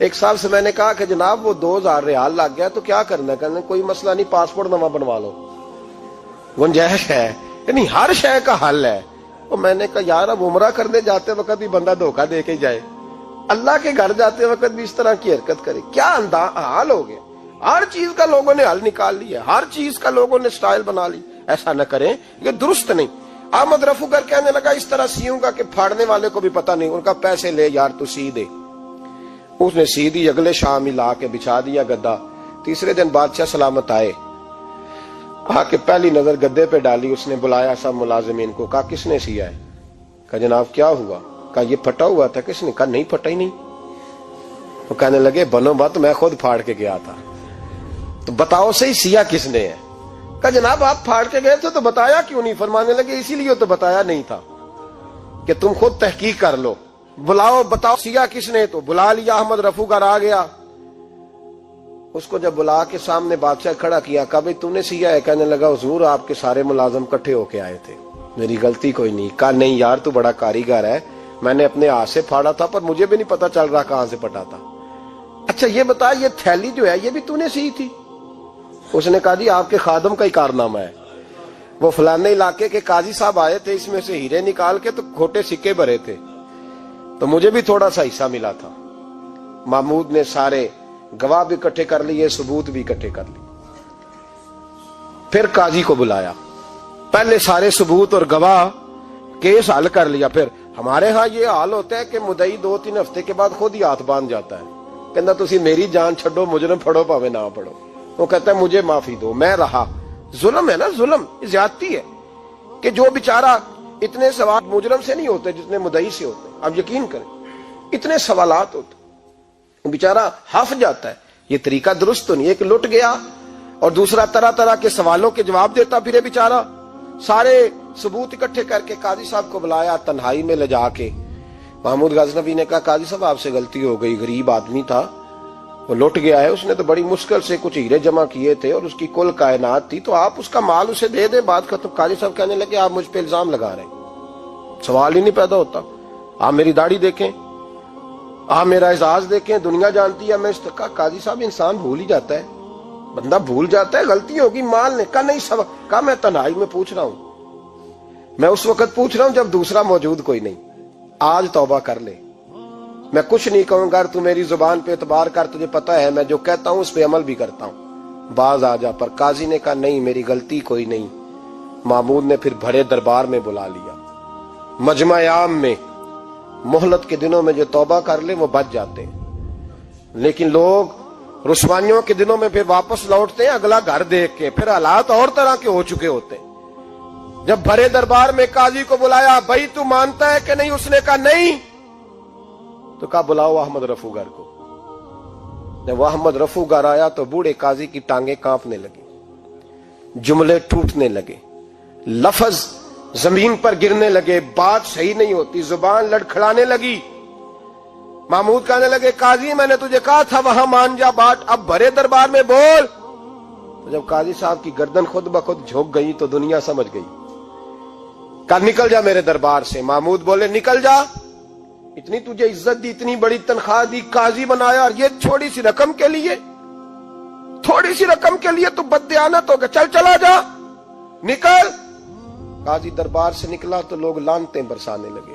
ایک صاحب سے میں نے کہا کہ جناب وہ 2000 ریال لگ گیا تو کیا کرنا ہے؟ کہنے کوئی مسئلہ نہیں، پاسپورٹ نواں بنوا لو، گنجائش ہے، یعنی ہر شے کا حل ہے۔ اور میں نے کہا یار اب عمرہ کرنے جاتے وقت بھی بندہ دھوکہ دے کے جائے، اللہ کے گھر جاتے وقت بھی اس طرح کی حرکت کرے، کیا حال ہو گیا؟ ہر چیز کا لوگوں نے حل نکال لیا، ہر چیز کا لوگوں نے سٹائل بنا لی۔ ایسا نہ کریں، یہ درست نہیں۔ احمد رفو گر کہنے لگا اس طرح سیوں گا کہ پھاڑنے والے کو بھی پتہ نہیں۔ ان کا پیسے لے یار تو سی دے۔ اس نے سی دی، اگلے شام ہی لا کے بچھا دیا گدا۔ تیسرے دن بادشاہ سلامت آئے، آ کے پہلی نظر گدے پہ ڈالی، اس نے بلایا سب ملازمین کو، کہا کس نے سیا ہے؟ کہا جناب کیا ہوا؟ کہا یہ پھٹا ہوا تھا۔ کس نے؟ کہا نہیں پھٹا ہی نہیں۔ وہ کہنے لگے بنو بات، میں خود پھاڑ کے گیا تھا، تو بتاؤ صحیح سیا کس نے ہے؟ کہا جناب آپ پھاڑ کے گئے تھے تو بتایا کیوں نہیں؟ فرمانے لگے اسی لیے تو بتایا نہیں تھا کہ تم خود تحقیق کر لو، بلاؤ بتاؤ سیا کس نے۔ تو بلا لیا، احمد رفو گر آ گیا۔ اس کو جب بلا کے سامنے بادشاہ کھڑا کیا، کہا بھئی تو نے سیا ہے؟ کہنے لگا حضور آپ کے سارے ملازم کٹھے ہو کے آئے تھے، میری غلطی کوئی نہیں۔ کہا نہیں یار تو بڑا کاریگر ہے، میں نے اپنے ہاتھ سے پھاڑا تھا پر مجھے بھی نہیں پتا چل رہا کہاں سے پھٹا تھا۔ اچھا یہ بتا یہ تھیلی جو ہے یہ بھی تو نے سی تھی؟ اس نے کہا جی آپ کے خادم کا ہی کارنامہ ہے، وہ فلانے علاقے کے قاضی صاحب آئے تھے، اس میں سے ہیرے نکال کے تو کھوٹے سکے بھرے تھے، تو مجھے بھی تھوڑا سا حصہ ملا تھا۔ محمود نے سارے گواہ بھی اکٹھے کر لیے، ثبوت بھی اکٹھے کر لیے۔ پھر قاضی کو بلایا، پہلے سارے ثبوت اور گواہ کیس حل کر لیا۔ پھر ہمارے ہاں یہ حال ہوتا ہے کہ مدعی 2-3 ہفتے کے بعد خود ہی ہاتھ باندھ جاتا ہے، کہنا تسی میری جان چھڈو، مجرم پھڑو پاوے نہ پڑھو۔ وہ کہتا ہے مجھے معافی دو، میں رہا۔ ظلم ہے نا، ظلم زیادتی ہے کہ جو بیچارہ اتنے سوال مجرم سے نہیں ہوتے جتنے مدعی سے ہوتے ہیں۔ آپ یقین کریں اتنے سوالات ہوتے ہیں، بیچارہ ہف جاتا ہے۔ یہ طریقہ درست تو نہیں، ایک لٹ گیا اور دوسرا طرح طرح کے سوالوں کے جواب دیتا پھرے بیچارہ۔ سارے ثبوت اکٹھے کر کے قاضی صاحب کو بلایا تنہائی میں لے جا کے۔ محمود غزنوی نے کہا قاضی صاحب آپ سے غلطی ہو گئی، غریب آدمی تھا، وہ لٹ گیا ہے، اس نے تو بڑی مشکل سے کچھ ہیرے جمع کیے تھے اور اس کی کل کائنات تھی، تو آپ اس کا مال اسے دے دیں، بات ختم۔ قاضی صاحب کہنے لگے آپ مجھ پہ الزام لگا رہے ہیں، سوال ہی نہیں پیدا ہوتا۔ آپ میری داڑھی دیکھیں، آپ میرا اعزاز دیکھیں، دنیا جانتی ہے میں اس کا۔ قاضی صاحب انسان بھول ہی جاتا ہے، بندہ بھول جاتا ہے، غلطی ہوگی، مال نے کہا نہیں سب۔ کہا میں تنہائی میں پوچھ رہا ہوں، میں اس وقت پوچھ رہا ہوں جب دوسرا موجود کوئی نہیں، آج توبہ کر لے، میں کچھ نہیں کہوں گا، تو میری زبان پہ اعتبار کر، تجھے پتا ہے میں جو کہتا ہوں اس پہ عمل بھی کرتا ہوں، باز آ جا۔ پر قاضی نے کہا نہیں میری غلطی کوئی نہیں۔ محمود نے پھر بڑے دربار میں بلا لیا، مجمع عام میں۔ مہلت کے دنوں میں جو توبہ کر لے وہ بچ جاتے ہیں، لیکن لوگ رسوائیوں کے دنوں میں پھر واپس لوٹتے ہیں اگلا گھر دیکھ کے، پھر حالات اور طرح کے ہو چکے ہوتے ہیں۔ جب بڑے دربار میں قاضی کو بلایا، بھائی تو مانتا ہے کہ نہیں؟ اس نے کہا نہیں۔ تو کہا بلاؤ احمد رفو گر کو۔ جب احمد رفو گر آیا تو بوڑھے قاضی کی ٹانگیں کانپنے لگی، جملے ٹوٹنے لگے، لفظ زمین پر گرنے لگے، بات صحیح نہیں ہوتی، زبان لڑکھڑانے لگی۔ محمود کہنے لگے قاضی میں نے تجھے کہا تھا وہاں مان جا بات، اب بڑے دربار میں بول۔ تو جب قاضی صاحب کی گردن خود بخود جھک گئی تو دنیا سمجھ گئی، کہا نکل جا میرے دربار سے۔ محمود بولے نکل جا، اتنی تجھے عزت دی، اتنی بڑی تنخواہ دی، قاضی بنایا، اور یہ چھوٹی سی رقم کے لیے، تھوڑی سی رقم کے لیے تو بددیانت ہو گیا، چل چلا جا، نکل۔ قاضی دربار سے نکلا تو لوگ لعنتیں برسانے لگے۔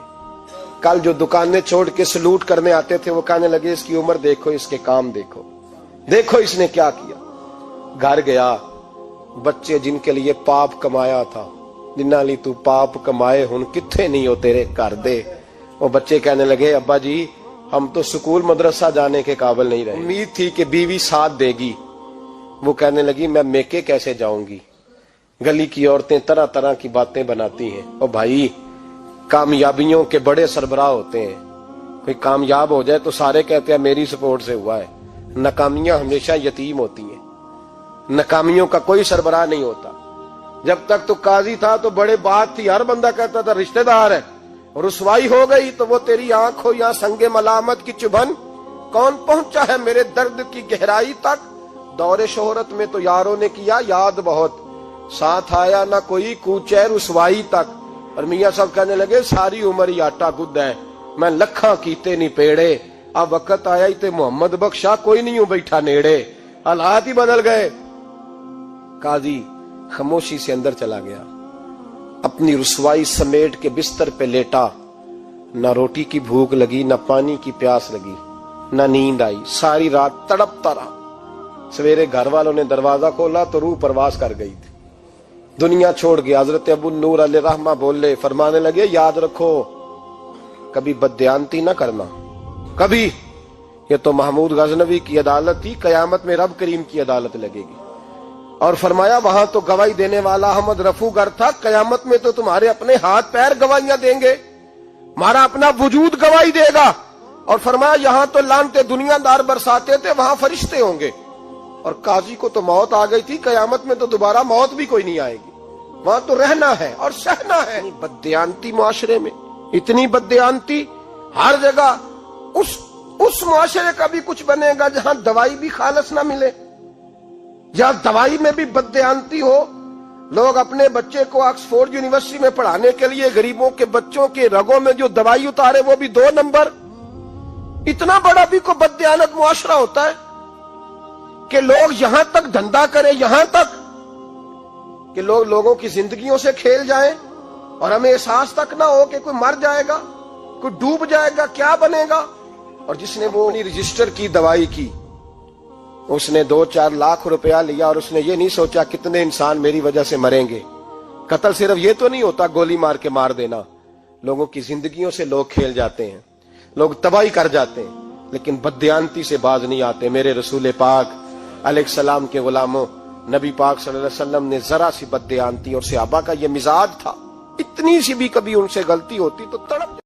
کل جو دکانیں چھوڑ کے سلوٹ کرنے آتے تھے وہ کہنے لگے اس کی عمر دیکھو، اس کے کام دیکھو، دیکھو اس نے کیا کیا۔ گھر گیا، بچے جن کے لیے پاپ کمایا تھا، جنہاں لی تو پاپ کمائے ہن کتھے نہیں ہو تیرے گھر دے۔ وہ بچے کہنے لگے ابا جی ہم تو سکول مدرسہ جانے کے قابل نہیں رہے، امید تھی کہ بیوی ساتھ دے گی۔ وہ کہنے لگی میں میکے کیسے جاؤں گی، گلی کی عورتیں طرح طرح کی باتیں بناتی ہیں۔ اور بھائی کامیابیوں کے بڑے سربراہ ہوتے ہیں، کوئی کامیاب ہو جائے تو سارے کہتے ہیں میری سپورٹ سے ہوا ہے، ناکامیاں ہمیشہ یتیم ہوتی ہیں، ناکامیوں کا کوئی سربراہ نہیں ہوتا۔ جب تک تو قاضی تھا تو بڑے بات تھی، ہر بندہ کہتا تھا رشتہ دار ہے، رسوائی ہو گئی تو وہ تیری آنکھ ہو یا سنگ ملامت کی چبھن، کون پہنچا ہے میرے درد کی گہرائی تک۔ دور شہرت میں تو یاروں نے کیا یاد بہت، ساتھ آیا نہ کوئی کوچے رسوائی تک۔ اور میاں صاحب کہنے لگے ساری عمر ہی آٹا گد ہے، میں لکھاں کیتے نہیں پیڑے، اب وقت آیا ہی تے محمد بخشا کوئی نہیں ہوں بیٹھا نیڑے، حالات ہی بدل گئے۔ قاضی خاموشی سے اندر چلا گیا، اپنی رسوائی سمیٹ کے بستر پہ لیٹا، نہ روٹی کی بھوک لگی، نہ پانی کی پیاس لگی، نہ نیند آئی، ساری رات تڑپتا رہا۔ سویرے گھر والوں نے دروازہ کھولا تو روح پرواز کر گئی تھی، دنیا چھوڑ گیا۔ حضرت ابو النور علیہ رحمہ بولے، فرمانے لگے یاد رکھو کبھی بددیانتی نہ کرنا، کبھی۔ یہ تو محمود غزنوی کی عدالت تھی، قیامت میں رب کریم کی عدالت لگے گی۔ اور فرمایا وہاں تو گواہی دینے والا احمد رفو گر تھا، قیامت میں تو تمہارے اپنے ہاتھ پیر گواہیاں دیں گے، ہمارا اپنا وجود گواہی دے گا۔ اور فرمایا یہاں تو لعنتیں دنیا دار برساتے تھے، وہاں فرشتے ہوں گے۔ اور قاضی کو تو موت آ گئی تھی، قیامت میں تو دوبارہ موت بھی کوئی نہیں آئے گی، وہاں تو رہنا ہے اور سہنا ہے۔ بددیانتی معاشرے میں، اتنی بددیانتی ہر جگہ۔ اس معاشرے کا بھی کچھ بنے گا جہاں دوائی بھی خالص نہ ملے، جہاں دوائی میں بھی بددیانتی ہو۔ لوگ اپنے بچے کو آکسفورڈ یونیورسٹی میں پڑھانے کے لیے غریبوں کے بچوں کے رگوں میں جو دوائی اتارے وہ بھی 2 نمبر۔ اتنا بڑا بھی کوئی بددیانت معاشرہ ہوتا ہے کہ لوگ یہاں تک دھندا کریں، یہاں تک کہ لوگ لوگوں کی زندگیوں سے کھیل جائیں اور ہمیں احساس تک نہ ہو کہ کوئی مر جائے گا، کوئی ڈوب جائے گا، کیا بنے گا۔ اور جس نے وہ رجسٹر کی دوائی کی، اس نے 2-4 لاکھ روپیہ لیا اور اس نے یہ نہیں سوچا کتنے انسان میری وجہ سے مریں گے۔ قتل صرف یہ تو نہیں ہوتا گولی مار کے مار دینا، لوگوں کی زندگیوں سے لوگ کھیل جاتے ہیں، لوگ تباہی کر جاتے ہیں، لیکن بددیانتی سے باز نہیں آتے۔ میرے رسول پاک علیہ السلام کے غلاموں، نبی پاک صلی اللہ علیہ وسلم نے ذرا سی بددیانتی، اور صحابہ کا یہ مزاج تھا، اتنی سی بھی کبھی ان سے غلطی ہوتی تو تڑپ